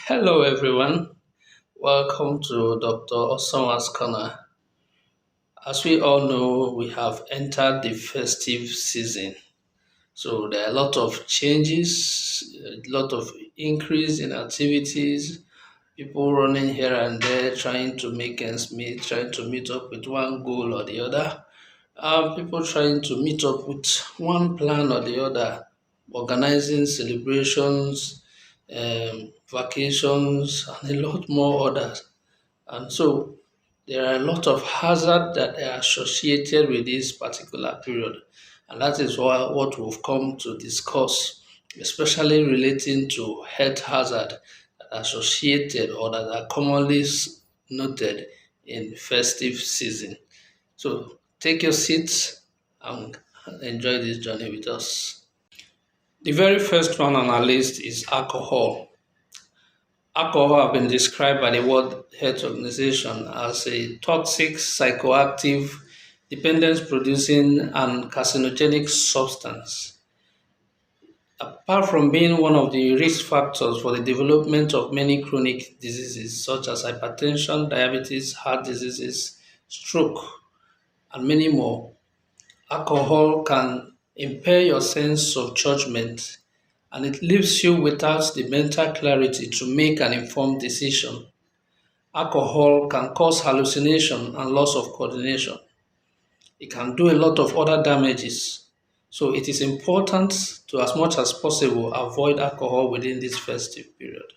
Hello, everyone. Welcome to Dr. Osawa's Corner. As we all know, we have entered the festive season. So there are a lot of changes, a lot of increase in activities, people running here and there, trying to make ends meet, trying to meet up with one goal or the other. People trying to meet up with one plan or the other, organizing celebrations, vacations, and a lot more others. And so there are a lot of hazards that are associated with this particular period. And that is what we've come to discuss, especially relating to health hazard that are associated or that are commonly noted in festive season. So take your seats and enjoy this journey with us. The very first one on our list is alcohol. Alcohol have been described by the World Health Organization as a toxic, psychoactive, dependence producing, and carcinogenic substance. Apart from being one of the risk factors for the development of many chronic diseases such as hypertension, diabetes, heart diseases, stroke, and many more, alcohol can impair your sense of judgment and it leaves you without the mental clarity to make an informed decision. Alcohol can cause hallucination and loss of coordination. It can do a lot of other damages. So it is important to, as much as possible, avoid alcohol within this festive period.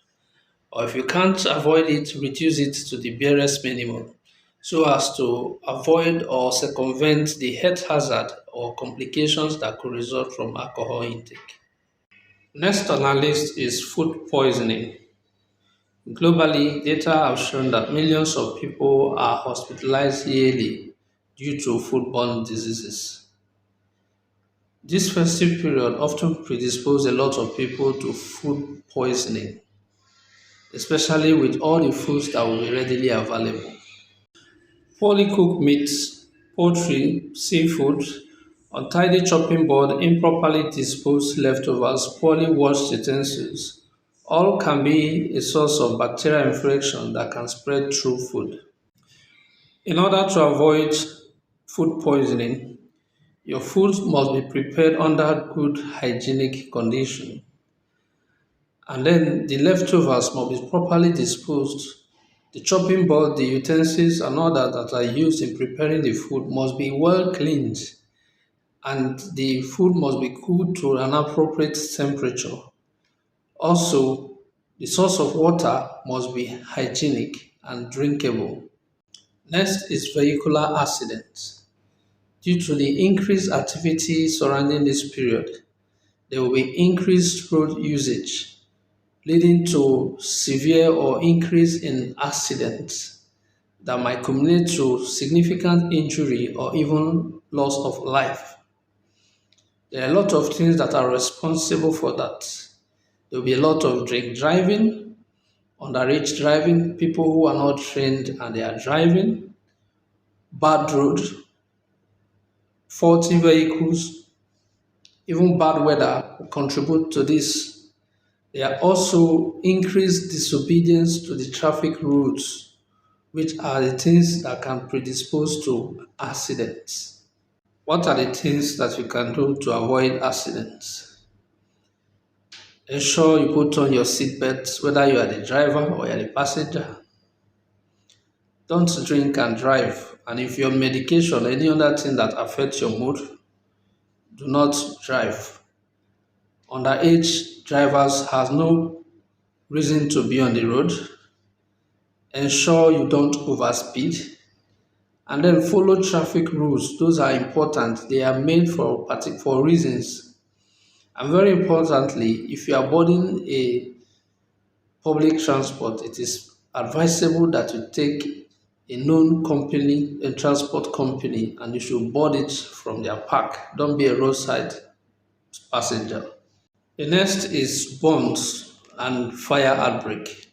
Or if you can't avoid it, reduce it to the barest minimum so as to avoid or circumvent the health hazard or complications that could result from alcohol intake. Next on our list is food poisoning. Globally, data have shown that millions of people are hospitalized yearly due to foodborne diseases. This festive period often predisposes a lot of people to food poisoning, especially with all the foods that will be readily available. Poorly cooked meats, poultry, seafood, untidy chopping board, improperly disposed leftovers, poorly washed utensils, all can be a source of bacterial infection that can spread through food. In order to avoid food poisoning, your food must be prepared under good hygienic condition. And then the leftovers must be properly disposed. The chopping board, the utensils, and others that are used in preparing the food must be well cleaned, and the food must be cooled to an appropriate temperature. Also, the source of water must be hygienic and drinkable. Next is vehicular accidents. Due to the increased activity surrounding this period, there will be increased road usage, leading to severe or increase in accidents that might culminate to significant injury or even loss of life. There are a lot of things that are responsible for that. There will be a lot of drink driving, underage driving, people who are not trained and they are driving, bad road, faulty vehicles, even bad weather will contribute to this. There are also increased disobedience to the traffic rules, which are the things that can predispose to accidents. What are the things that you can do to avoid accidents? Ensure you put on your seatbelt, whether you are the driver or you are the passenger. Don't drink and drive. And if you're on medication or any other thing that affects your mood, do not drive. Underage drivers has no reason to be on the road. Ensure you don't overspeed. And then follow traffic rules. Those are important. They are made for reasons. And very importantly, if you are boarding a public transport, it is advisable that you take a known company, a transport company, and you should board it from their park. Don't be a roadside passenger. The next is burns and fire outbreak.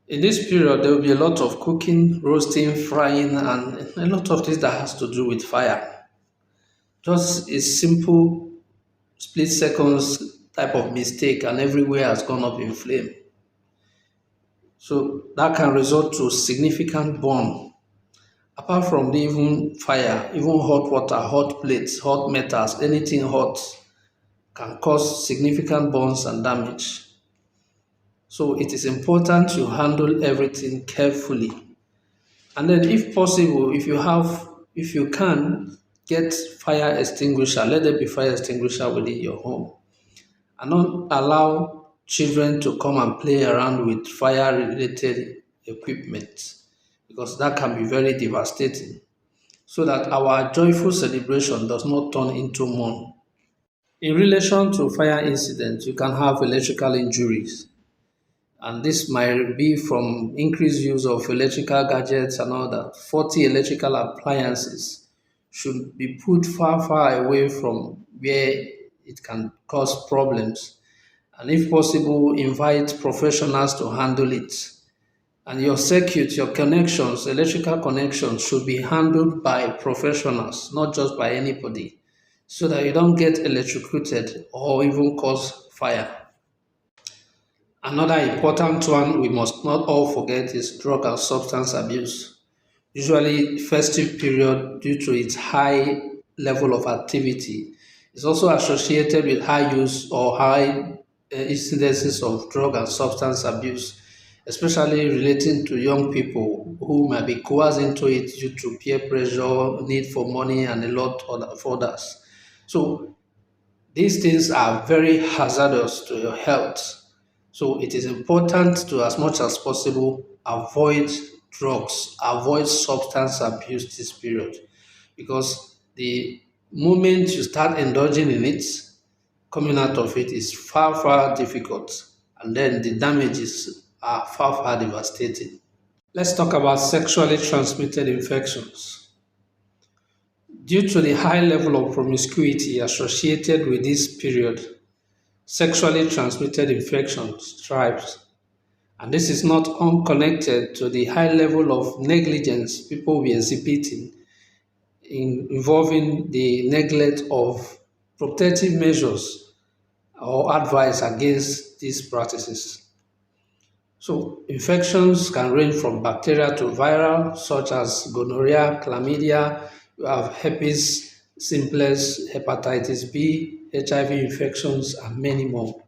In this period, there will be a lot of cooking, roasting, frying, and a lot of things that has to do with fire. Just a simple split seconds type of mistake, and everywhere has gone up in flame. So that can result to significant burn. Apart from the even fire, even hot water, hot plates, hot metals, anything hot can cause significant burns and damage. So it is important to handle everything carefully. And then if possible, if you can, get fire extinguisher. Let there be fire extinguisher within your home. And not allow children to come and play around with fire related equipment because that can be very devastating so that our joyful celebration does not turn into mourn. In relation to fire incidents, you can have electrical injuries, and this might be from increased use of electrical gadgets and all that. Faulty electrical appliances should be put far, far away from where it can cause problems. And if possible, invite professionals to handle it. And your circuit, your connections, electrical connections should be handled by professionals, not just by anybody, so that you don't get electrocuted or even cause fire. Another important one we must not all forget is drug and substance abuse. Usually, festive period, due to its high level of activity, is also associated with high use or high incidences of drug and substance abuse, especially relating to young people who might be coerced into it due to peer pressure, need for money, and a lot of others. So these things are very hazardous to your health. So it is important to, as much as possible, avoid drugs, avoid substance abuse this period. Because the moment you start indulging in it, coming out of it is far, far difficult. And then the damages are far, far devastating. Let's talk about sexually transmitted infections. Due to the high level of promiscuity associated with this period, sexually transmitted infections thrives. And this is not unconnected to the high level of negligence people will be exhibiting involving the neglect of protective measures or advice against these practices. So infections can range from bacterial to viral, such as gonorrhea, chlamydia, you have herpes simplex, hepatitis B, HIV infections, and many more.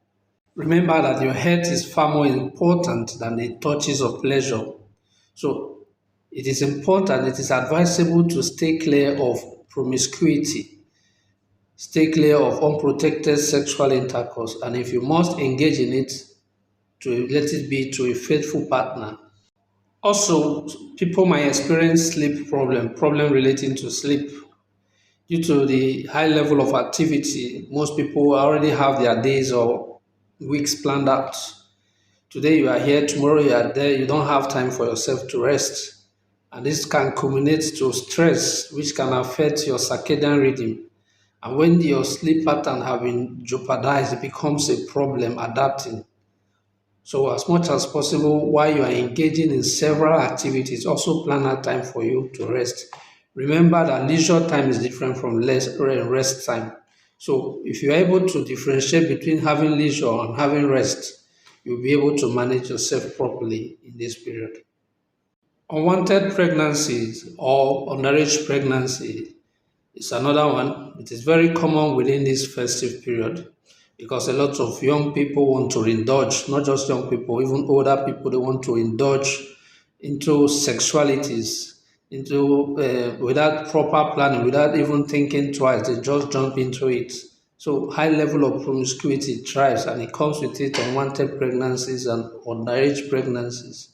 Remember that your health is far more important than the touches of pleasure. So it is important, it is advisable to stay clear of promiscuity, stay clear of unprotected sexual intercourse, and if you must engage in it, to let it be to a faithful partner. Also, people might experience sleep problem relating to sleep. Due to the high level of activity, most people already have their days or weeks planned out. Today you are here, tomorrow you are there, you don't have time for yourself to rest. And this can culminate to stress, which can affect your circadian rhythm. And when your sleep pattern have been jeopardized, it becomes a problem adapting. So as much as possible, while you are engaging in several activities, also plan out time for you to rest. Remember that leisure time is different from rest time. So if you're able to differentiate between having leisure and having rest, you'll be able to manage yourself properly in this period. Unwanted pregnancies or underage pregnancy is another one. It is very common within this festive period because a lot of young people want to indulge, not just young people, even older people, they want to indulge into sexualities, into without proper planning, without even thinking twice, they just jump into it. So high level of promiscuity thrives and it comes with it unwanted pregnancies and underage pregnancies.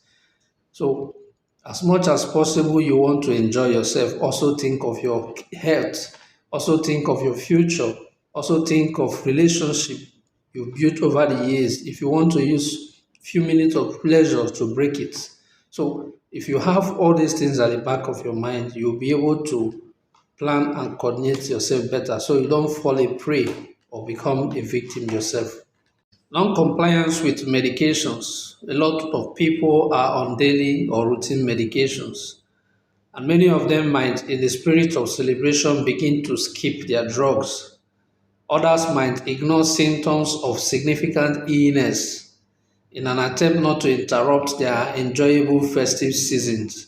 So, as much as possible, you want to enjoy yourself. Also, think of your health. Also, think of your future. Also, think of relationship you've built over the years. If you want to use few minutes of pleasure to break it. So, if you have all these things at the back of your mind, you'll be able to plan and coordinate yourself better so you don't fall a prey or become a victim yourself. Non-compliance with medications. A lot of people are on daily or routine medications, and many of them might, in the spirit of celebration, begin to skip their drugs. Others might ignore symptoms of significant illness in an attempt not to interrupt their enjoyable festive seasons.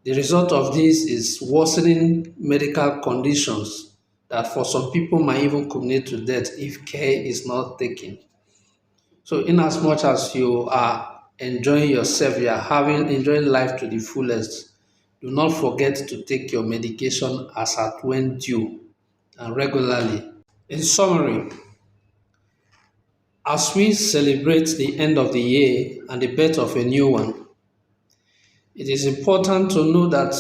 The result of this is worsening medical conditions that for some people might even culminate to death if care is not taken. So, in as much as you are enjoying yourself, you are having enjoying life to the fullest, do not forget to take your medication as at when due and regularly. In summary, as we celebrate the end of the year and the birth of a new one, it is important to know that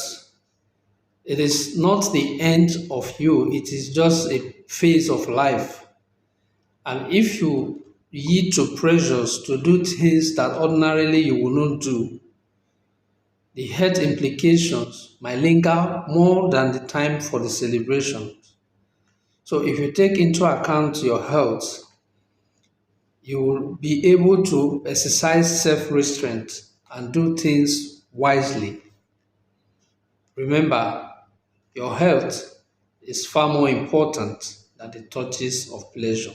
it is not the end of you, it is just a phase of life. And if you yield to pressures to do things that ordinarily you will not do, the health implications might linger more than the time for the celebration. So if you take into account your health, you will be able to exercise self-restraint and do things wisely. Remember, your health is far more important than the touches of pleasure.